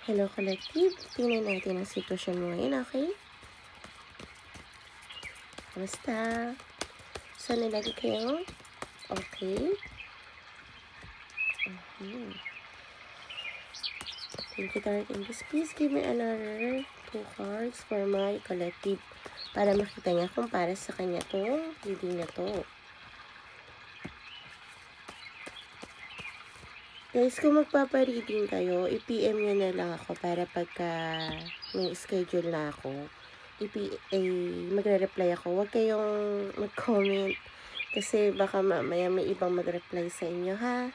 Hello, Collective. Tingnan natin ang sitwasyon mo ngayon, okay? Kamusta? Saan na lagi kayo? Okay. Thank you, Tarot English. Please give me another 2 cards for my collective para makita niya kung para sa kanya to, reading na to. Guys, kung magpapa-reading kayo, i-PM nyo na lang ako para pagka may schedule na ako, magre-reply ako. Huwag kayong mag-comment kasi baka mamaya may ibang mag-reply sa inyo, ha?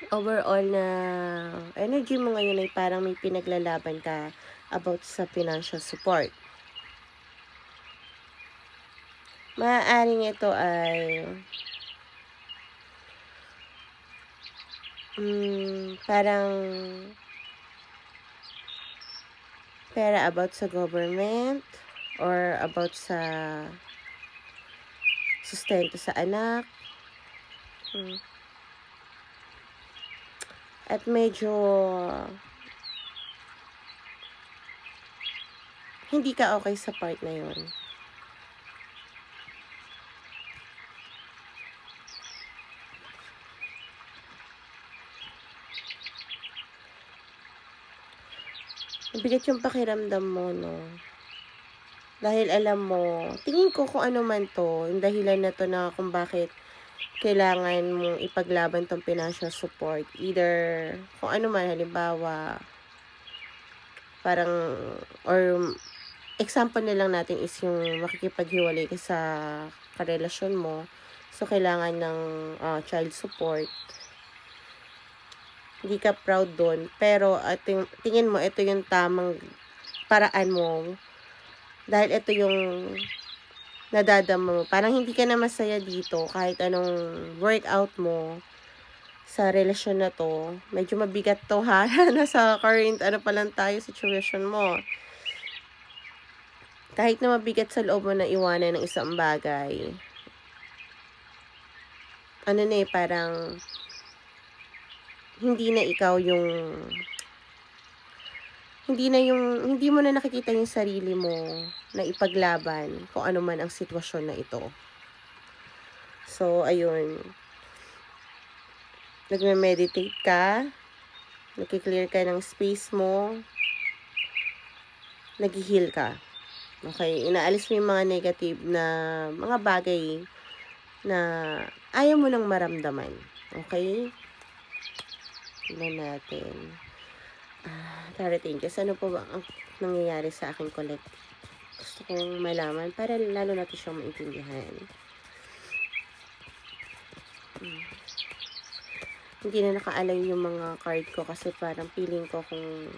Overall na energy mo ngayon ay parang may pinaglalaban ka about sa financial support. Maaaring ito ay parang pera about sa government or about sa sustento sa anak. At medyo hindi ka okay sa part na yun. Mabigat yung pakiramdam mo, no? Dahil alam mo, tingin ko kung ano man to, yung dahilan na to na kung bakit kailangan mong ipaglaban tong financial support. Either, kung ano man, halimbawa, parang, or example na lang natin is yung makikipaghiwalay ka sa karelasyon mo. So, kailangan ng child support. Hindi ka proud doon. Pero, tingin mo, ito yung tamang paraan mo. Dahil ito yung nadadama mo. Parang hindi ka na masaya dito kahit anong workout mo sa relasyon na to. Medyo mabigat to, ha? Nasa current, pa lang tayo, situation mo. Kahit na mabigat sa loob mo na iwanan ng isang bagay. Parang hindi na ikaw yung hindi mo na nakikita yung sarili mo na ipaglaban kung ano man ang sitwasyon na ito. So, ayun. Nagme-meditate ka, nagki-clear ka ng space mo, nag-heal ka. Okay, inaalis mo yung mga negative na mga bagay na ayaw mo nang maramdaman. Okay? Tingnan natin. Darating kasi ano po ba ang nangyayari sa aking collective? Gusto kong malaman para lalo natin siyang maintindihan. Hindi na naka-align yung mga card ko kasi parang feeling ko kung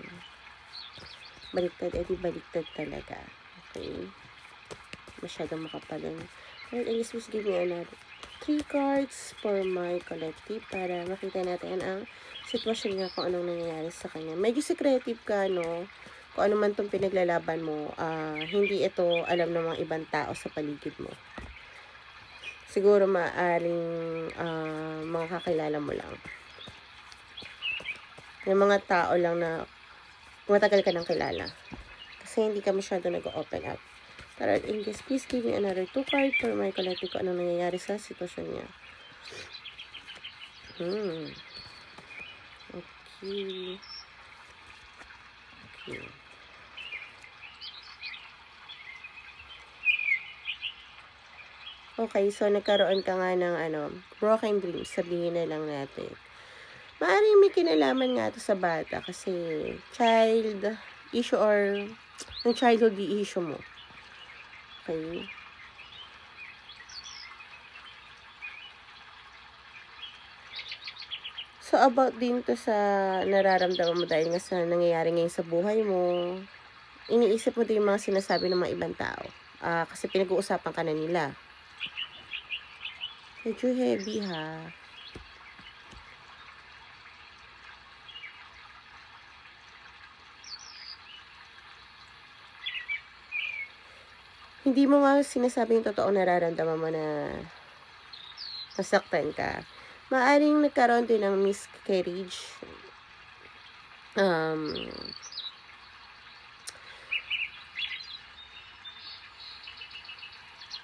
baliktad, edi baliktad talaga. Okay? Masyadong makapalan. Alright, I guess give me another 3 cards for my collective para makita natin ang sitwasyon niya kung anong nangyayari sa kanya. Medyo secretive ka, no? Kung ano man itong pinaglalaban mo, hindi ito alam ng mga ibang tao sa paligid mo. Siguro maaaring mga kakilala mo lang. Yung mga tao lang na matagal ka nang kilala. Kasi hindi ka masyado nag-open up. Tarot English, please give me another 2 cards for my collective kung anong nangyayari sa sitwasyon niya. Okay. Okay, so nagkaroon ka nga ng broken dreams, sabihin na lang natin. Maaaring may kinalaman nga to sa bata kasi child issue or yung childhood issue mo. Okay. So, about din to sa nararamdaman mo dahil nga sa nangyayari ngayon sa buhay mo, iniisip mo din yung mga sinasabi ng mga ibang tao. Kasi pinag-uusapan ka na nila. Medyo heavy, ha? Hindi mo nga sinasabi yung totoo nararamdaman mo na nasaktan ka. Maaring nagkaroon din ng miscarriage um,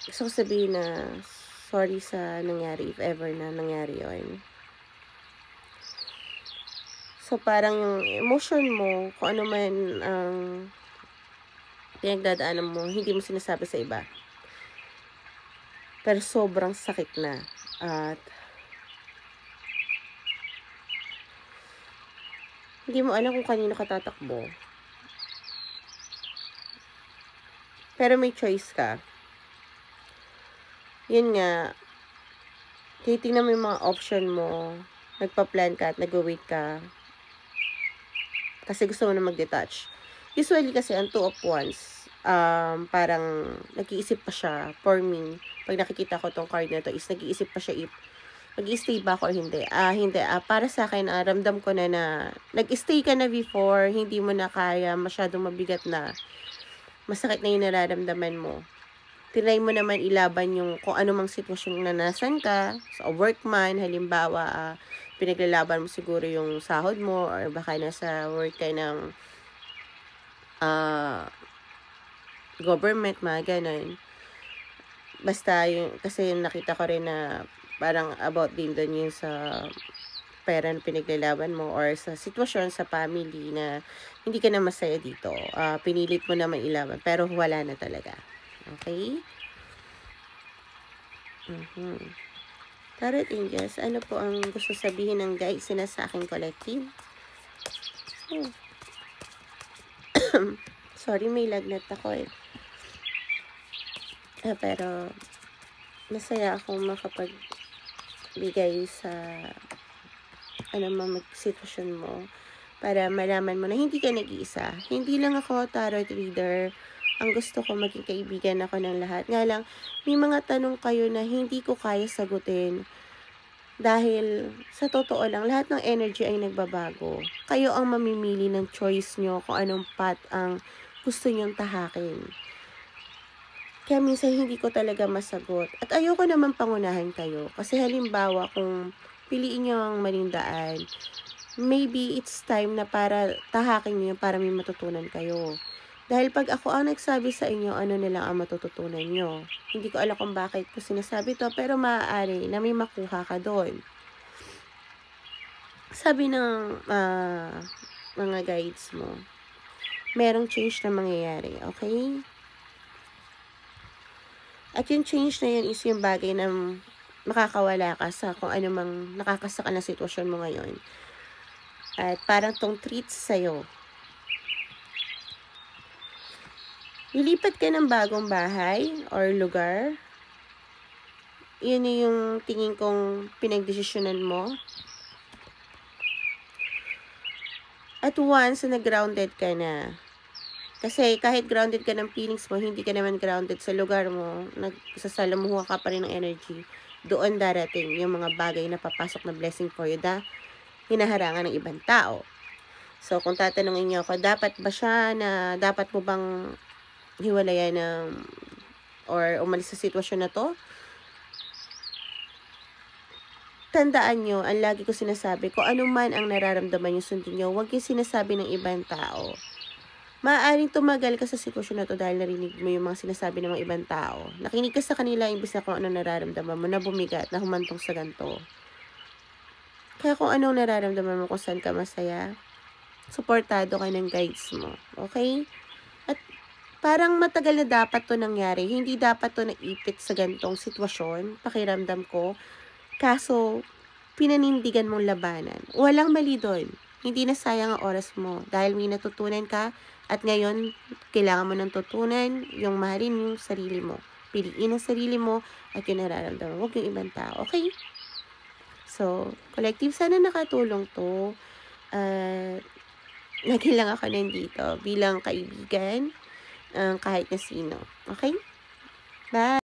gusto ko sabihin na sorry sa nangyari, if ever na nangyari yun. So, parang yung emotion mo, kung ano man ang pinagdadaanan mo, hindi mo sinasabi sa iba. Pero sobrang sakit na. At hindi mo alam kung kanino ka tatakbo. Pero may choice ka. Yun nga, titingnan mo yung mga option mo, nagpa-plan ka at nag-wait ka, kasi gusto mo na mag-detach. Usually kasi, ang 2 of Wands, parang nag-iisip pa siya, for me, pag nakikita ko tong card na to, is nag-iisip pa siya if mag-i-stay ba ako or hindi. Hindi. Para sa akin, ramdam ko na nag-stay ka na before, hindi mo na kaya, masyadong mabigat na, masakit na yung nararamdaman mo. Tinry mo naman ilaban yung kung ano mang sitwasyon na nasan ka, sa work man, halimbawa, pinaglalaban mo siguro yung sahod mo, or baka nasa work ka ng government, mga ganun. Basta yung, kasi nakita ko rin na parang about din doon yung sa pera na pinaglalaban mo or sa sitwasyon sa family na hindi ka na masaya dito. Pinilit mo naman ilaban, pero wala na talaga. Okay? Tarot Angels, ano po ang gusto sabihin ng guides sila sa aking collective? Sorry, may lagnat ako eh. Pero masaya akong makapagbigay sa sitwasyon mo para malaman mo na hindi ka nag-iisa. Hindi lang ako tarot reader. Ang gusto ko, maging kaibigan ako ng lahat. Nga lang, may mga tanong kayo na hindi ko kaya sagutin. Dahil, sa totoo lang, lahat ng energy ay nagbabago. Kayo ang mamimili ng choice nyo kung anong path ang gusto nyong tahakin. Kaya minsan hindi ko talaga masagot. At ayoko naman pangunahan kayo. Kasi halimbawa, kung piliin nyo ang maling daan, maybe it's time na para tahakin nyo para may matutunan kayo. Dahil pag ako ang nagsabi sa inyo, ano na lang ang matututunan nyo. Hindi ko alam kung bakit ko sinasabi to, pero maaari na may makuha ka doon. Sabi ng mga guides mo, merong change na mangyayari, okay? At yung change na yun is yung bagay na makakawala ka sa kung ano mang nakakasakal na sitwasyon mo ngayon. At parang tong treats sa'yo. Lilipat ka ng bagong bahay or lugar. Yun yung tingin kong pinagdesisyonan mo. At once na grounded ka na, kasi kahit grounded ka ng feelings mo, hindi ka naman grounded sa lugar mo, nagsasalamuha ka pa rin ng energy, doon darating yung mga bagay na papasok na blessing for you na hinaharangan ng ibang tao. So, kung tatanungin niyo ako, dapat ba siya na, dapat mo bang hiwalayan ng, or umalis sa sitwasyon na to? Tandaan nyo, ang lagi ko sinasabi, kung ano man ang nararamdaman nyo, sundin nyo, huwag yung sinasabi ng ibang tao. Maaaring tumagal ka sa sitwasyon na to dahil narinig mo yung mga sinasabi ng mga ibang tao. Nakinig ka sa kanila, imbis na kung ano nararamdaman mo, na bumigat, na humantong sa ganito. Kaya kung anong nararamdaman mo, kung saan ka masaya, suportado ka ng guides mo. Okay? At parang matagal na dapat to nangyari. Hindi dapat to naipit sa gantong sitwasyon, pakiramdam ko. Kaso, pinanindigan mong labanan. Walang mali doon. Hindi na sayang ang oras mo dahil may natutunan ka at ngayon, kailangan mo ng tutunan yung mahalin yung sarili mo. Piliin ang sarili mo at yung nararamdaman. Huwag yung ibang tao. Okay? So, collective, sana nakatulong to. Lagi lang ako nandito bilang kaibigan, kahit na sino. Okay? Bye!